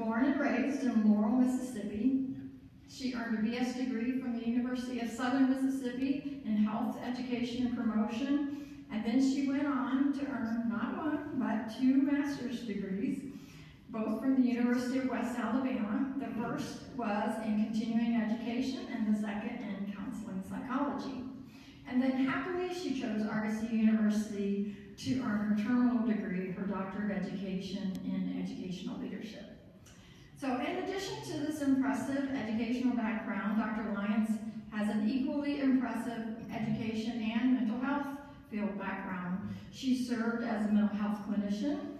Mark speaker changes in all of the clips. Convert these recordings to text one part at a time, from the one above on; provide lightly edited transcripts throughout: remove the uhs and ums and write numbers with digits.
Speaker 1: born and raised in Laurel, Mississippi. She earned a BS degree from the University of Southern Mississippi in Health, Education, and Promotion. And then she went on to earn not one, but 2 master's degrees, both from the University of West Alabama. The first was in continuing education and the second in counseling psychology. And then happily she chose Argosy University to earn her terminal degree, her Doctor of Education in Educational Leadership. So in addition to this impressive educational background, Dr. Lyons has an equally impressive education and mental health field background. She served as a mental health clinician,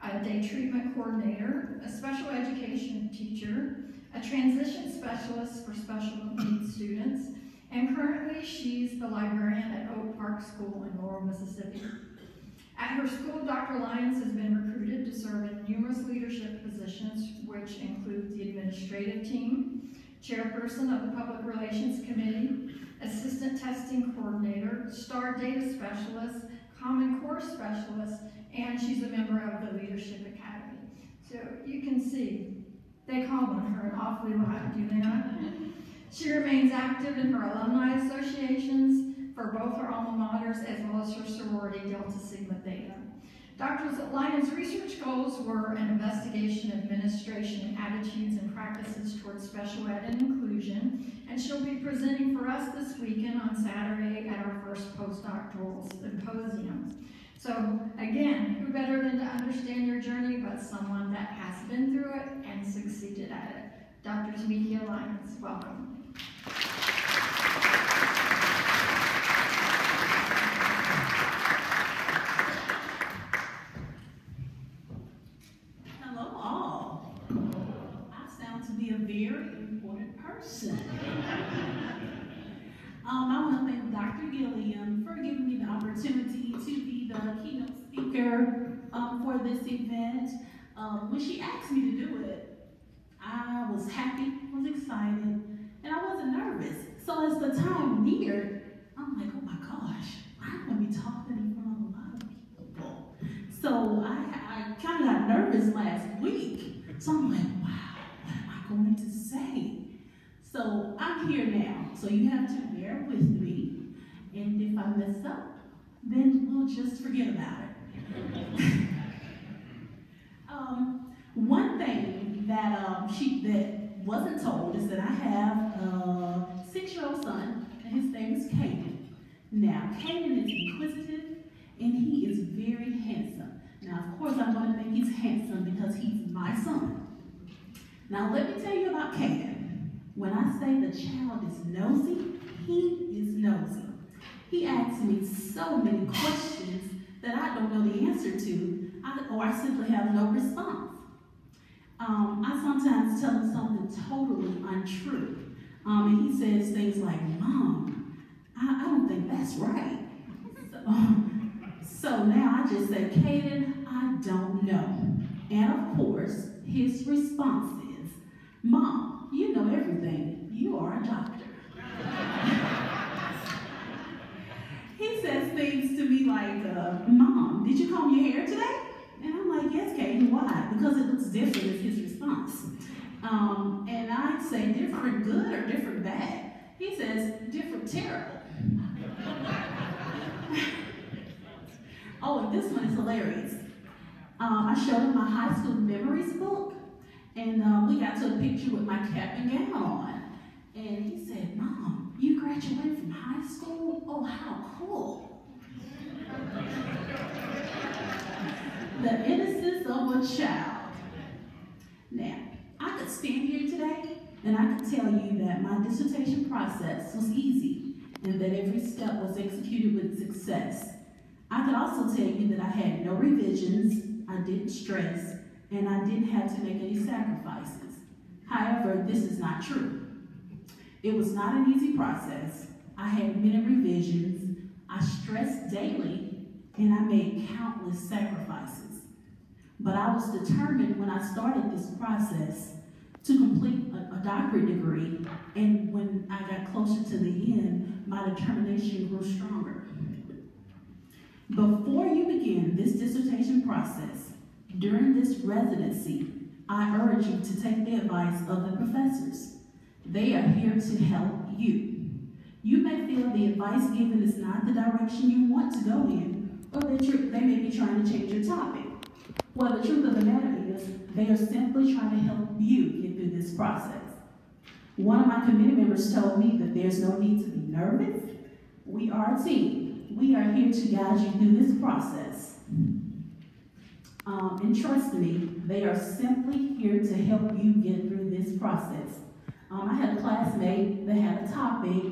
Speaker 1: a day treatment coordinator, a special education teacher, a transition specialist for special needs students, and currently she's the librarian at Oak Park School in Laurel, Mississippi. At her school, Dr. Lyons has been recruited to serve in numerous leadership positions, which include the administrative team, chairperson of the Public Relations Committee, assistant testing coordinator, STAR data specialist, Common Core specialist, and she's a member of the Leadership Academy. So you can see, they call on her an awfully lot, do they not? She remains active in her alumni associations for both her alma maters as well as her sorority, Delta Sigma Theta. Dr. Lyons' research goals were an investigation of administration attitudes and practices towards special ed and inclusion, and she'll be presenting for us this weekend on Saturday at our first postdoctoral symposium. So again, who better than to understand your journey but someone that has been through it and succeeded at it. Dr. Tamekia Lyons, welcome.
Speaker 2: I want to thank Dr. Gilliam for giving me the opportunity to be the keynote speaker for this event. When she asked me to do it, I was happy, was excited, and I wasn't nervous. So as the time neared, I'm like, oh my gosh, I'm going to be talking in front of a lot of people. So I kind of got nervous last week. So I'm like, wow, what am I going to say? So I'm here now, so you have to bear with me, and if I mess up, then we'll just forget about it. One thing that that wasn't told is that I have a 6-year-old son, and his name is Caden. Now, Caden is inquisitive, and he is very handsome. Now, of course, I'm going to think he's handsome because he's my son. Now, let me tell you about Caden. When I say the child is nosy, he is nosy. He asks me so many questions that I don't know the answer to, or I simply have no response. I sometimes tell him something totally untrue. And he says things like, Mom, I don't think that's right. So now I just say, Caden, I don't know. And of course, his response is, Mom, you know everything. You are a doctor. He says things to me like, Mom, did you comb your hair today? And I'm like, yes, Caden, why? Because it looks different is his response. And I say, different good or different bad? He says, different terrible. Oh, and this one is hilarious. I showed him my high school memories book, and we got to a picture with my cap and gown on. And he said, Mom, you graduated from high school? Oh, how cool. The innocence of a child. Now, I could stand here today and I could tell you that my dissertation process was easy and that every step was executed with success. I could also tell you that I had no revisions, I didn't stress, and I didn't have to make any sacrifices. However, this is not true. It was not an easy process. I had many revisions, I stressed daily, and I made countless sacrifices. But I was determined when I started this process to complete a doctorate degree, and when I got closer to the end, my determination grew stronger. Before you begin this dissertation process, during this residency, I urge you to take the advice of the professors. They are here to help you. You may feel the advice given is not the direction you want to go in, or that they may be trying to change your topic. Well, the truth of the matter is, they are simply trying to help you get through this process. One of my committee members told me that there's no need to be nervous. We are a team. We are here to guide you through this process. And trust me, they are simply here to help you get through this process. I had a classmate that had a topic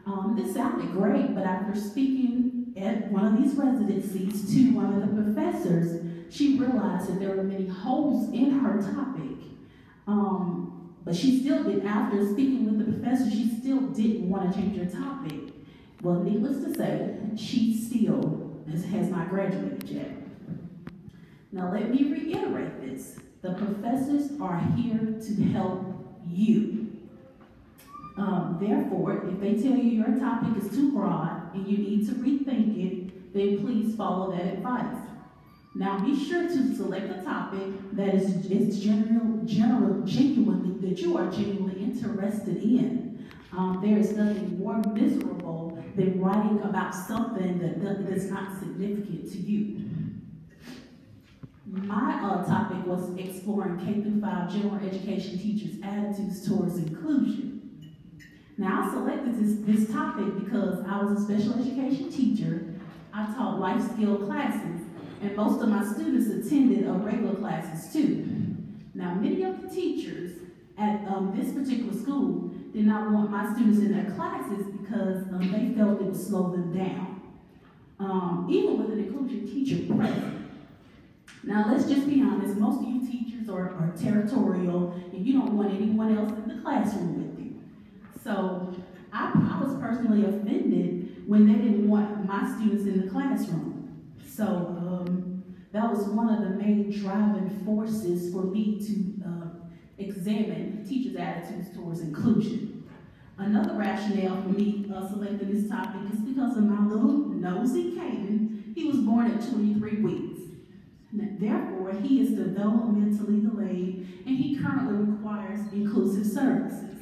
Speaker 2: that sounded great, but after speaking at one of these residencies to one of the professors, she realized that there were many holes in her topic. But she still did, after speaking with the professor, she still didn't want to change her topic. Well, needless to say, she still has not graduated yet. Now let me reiterate this. The professors are here to help you. Therefore, if they tell you your topic is too broad and you need to rethink it, then please follow that advice. Now be sure to select a topic that is genuinely, that you are genuinely interested in. There is nothing more miserable than writing about something that is not significant to you. My topic was exploring K-5 general education teachers' attitudes towards inclusion. Now I selected this topic because I was a special education teacher. I taught life skill classes, and most of my students attended regular classes too. Now many of the teachers at this particular school did not want my students in their classes because they felt it would slow them down, even with an inclusion teacher present. Now let's just be honest, most of you teachers are territorial and you don't want anyone else in the classroom with you. So I was personally offended when they didn't want my students in the classroom. So that was one of the main driving forces for me to examine teachers' attitudes towards inclusion. Another rationale for me selecting this topic is because of my little nosy Caden. He was born at 23 weeks. Therefore, he is developmentally delayed and he currently requires inclusive services.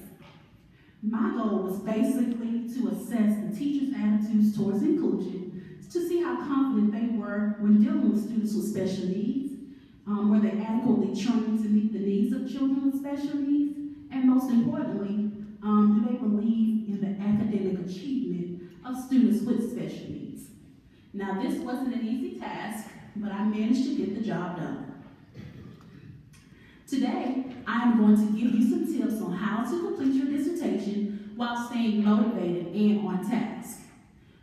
Speaker 2: My goal was basically to assess the teachers' attitudes towards inclusion, to see how confident they were when dealing with students with special needs, were they adequately trained to meet the needs of children with special needs, and most importantly, do they believe in the academic achievement of students with special needs. Now this wasn't an easy task, but I managed to get the job done. Today, I am going to give you some tips on how to complete your dissertation while staying motivated and on task.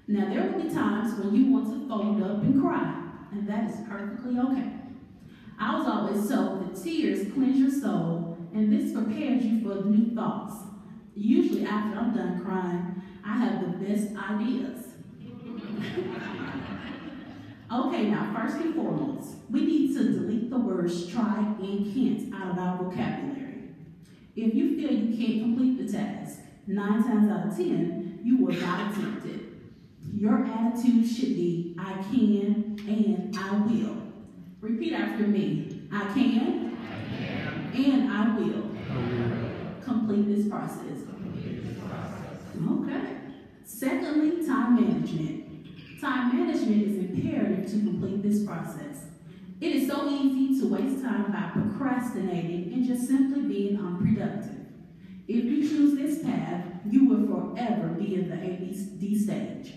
Speaker 2: Now, there will be times when you want to fold up and cry, and that is perfectly okay. I was always told that tears cleanse your soul, and this prepares you for new thoughts. Usually, after I'm done crying, I have the best ideas. Okay, now, first and foremost, we need to delete the words try and can't out of our vocabulary. If you feel you can't complete the task, 9 times out of 10, you will not attempt it. Your attitude should be, I can and I will. Repeat after me. I can and I will complete this process. Okay. Secondly, time management. Time management is imperative to complete this process. It is so easy to waste time by procrastinating and just simply being unproductive. If you choose this path, you will forever be in the ABD stage.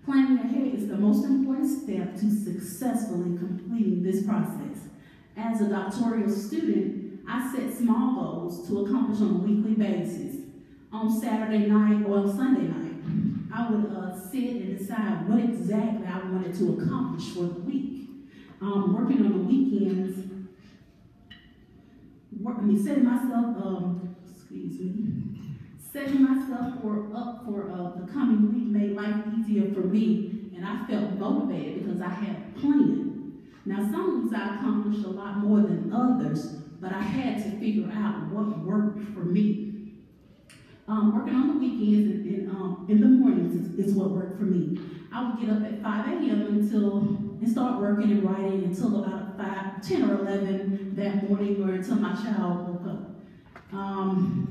Speaker 2: Planning ahead is the most important step to successfully completing this process. As a doctoral student, I set small goals to accomplish on a weekly basis. On Saturday night or on Sunday night, I would sit and decide what exactly I wanted to accomplish for the week. Working on the weekends, setting myself up for the coming week made life easier for me, and I felt motivated because I had a plan. Now, some weeks I accomplished a lot more than others, but I had to figure out what worked for me. Working on the weekends and in the mornings is what worked for me. I would get up at 5 a.m. until and start working and writing until about 10 or 11 that morning or until my child woke up.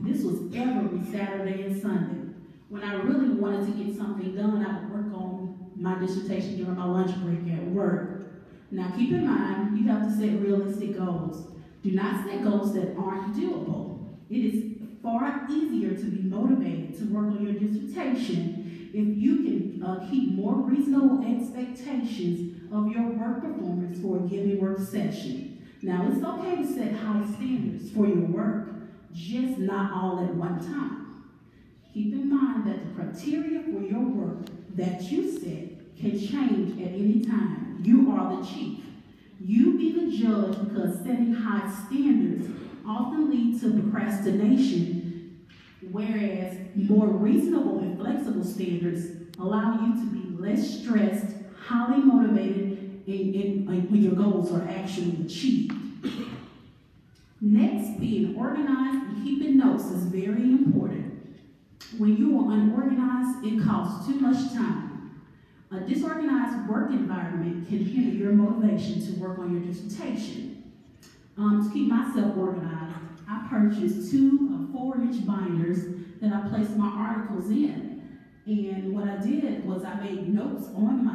Speaker 2: This was every Saturday and Sunday. When I really wanted to get something done, I would work on my dissertation during my lunch break at work. Now keep in mind, you have to set realistic goals. Do not set goals that aren't doable. It is far easier to be motivated to work on your dissertation if you can keep more reasonable expectations of your work performance for a given work session. Now, it's okay to set high standards for your work, just not all at one time. Keep in mind that the criteria for your work that you set can change at any time. You are the chief. You be the judge, because setting high standards often leads to procrastination, whereas more reasonable and flexible standards allow you to be less stressed, highly motivated, when your goals are actually achieved. Next, being organized and keeping notes is very important. When you are unorganized, it costs too much time. A disorganized work environment can hinder your motivation to work on your dissertation. To keep myself organized, I purchased 2 4-inch binders that I placed my articles in. And what I did was I made notes on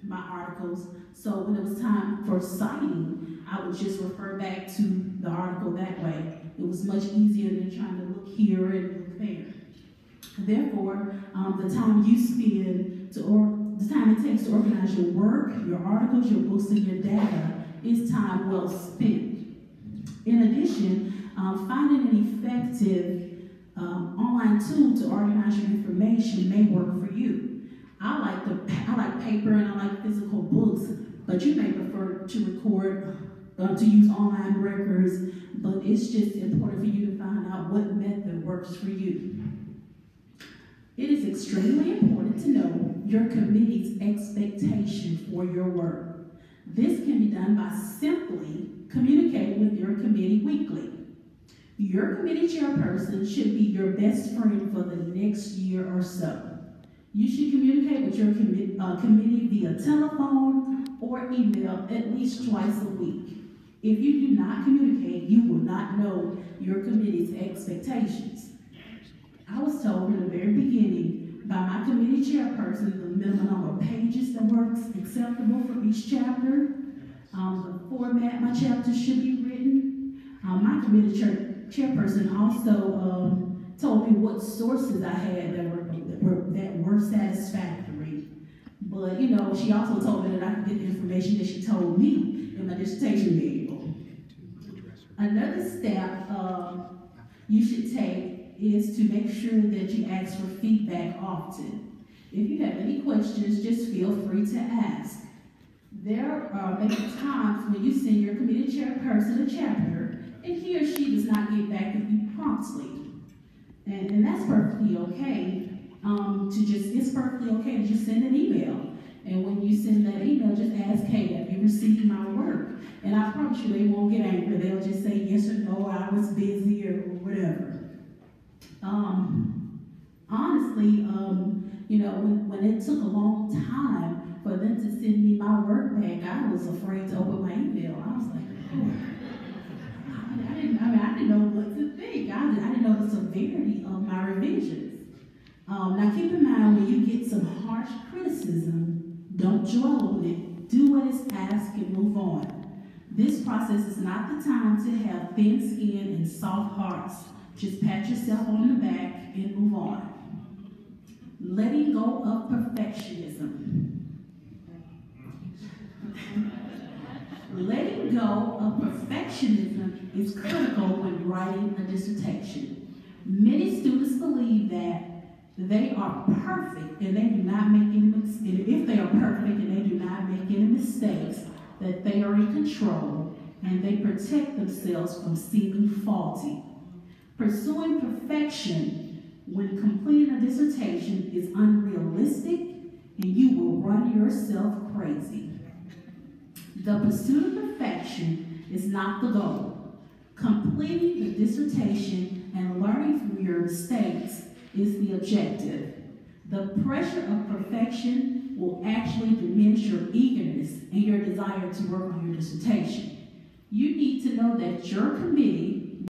Speaker 2: my articles, so when it was time for citing, I would just refer back to the article that way. It was much easier than trying to look here and look there. Therefore, the time you spend the time it takes to organize your work, your articles, your books, and your data is time well spent. In addition, finding an effective online tool to organize your information may work for you. I like paper and I like physical books, but you may prefer to record, to use online records, but it's just important for you to find out what method works for you. It is extremely important to know your committee's expectation for your work. This can be done by simply communicating with your committee weekly. Your committee chairperson should be your best friend for the next year or so. You should communicate with your committee via telephone or email at least twice a week. If you do not communicate, you will not know your committee's expectations. I was told in the very beginning by my committee chairperson the minimum number of pages that were acceptable for each chapter, the format my chapter should be written. My committee chairperson also told me what sources I had that were satisfactory. But she also told me that I could get the information that she told me in my dissertation manual. Another step you should take is to make sure that you ask for feedback often. If you have any questions, just feel free to ask. There are maybe times when you send your committee chairperson a chapter and he or she does not get back with you promptly. And that's perfectly okay. It's perfectly okay to just send an email. And when you send that email, just ask, hey, have you received my work? And I promise you they won't get angry. They'll just say yes or no, I was busy or whatever. Honestly, when it took a long time for them to send me my work back, I was afraid to open my email. I was like, I didn't know what to think. I didn't know the severity of my revisions. Now keep in mind, when you get some harsh criticism, don't dwell on it. Do what is asked and move on. This process is not the time to have thin skin and soft hearts. Just pat yourself on the back and move on. Letting go of perfectionism. Letting go of perfectionism is critical when writing a dissertation. Many students believe that they are perfect and they do not make any mistakes. If they are perfect and they do not make any mistakes, that they are in control and they protect themselves from seeming faulty. Pursuing perfection when completing a dissertation is unrealistic and you will run yourself crazy. The pursuit of perfection is not the goal. Completing the dissertation and learning from your mistakes is the objective. The pressure of perfection will actually diminish your eagerness and your desire to work on your dissertation. You need to know that your committee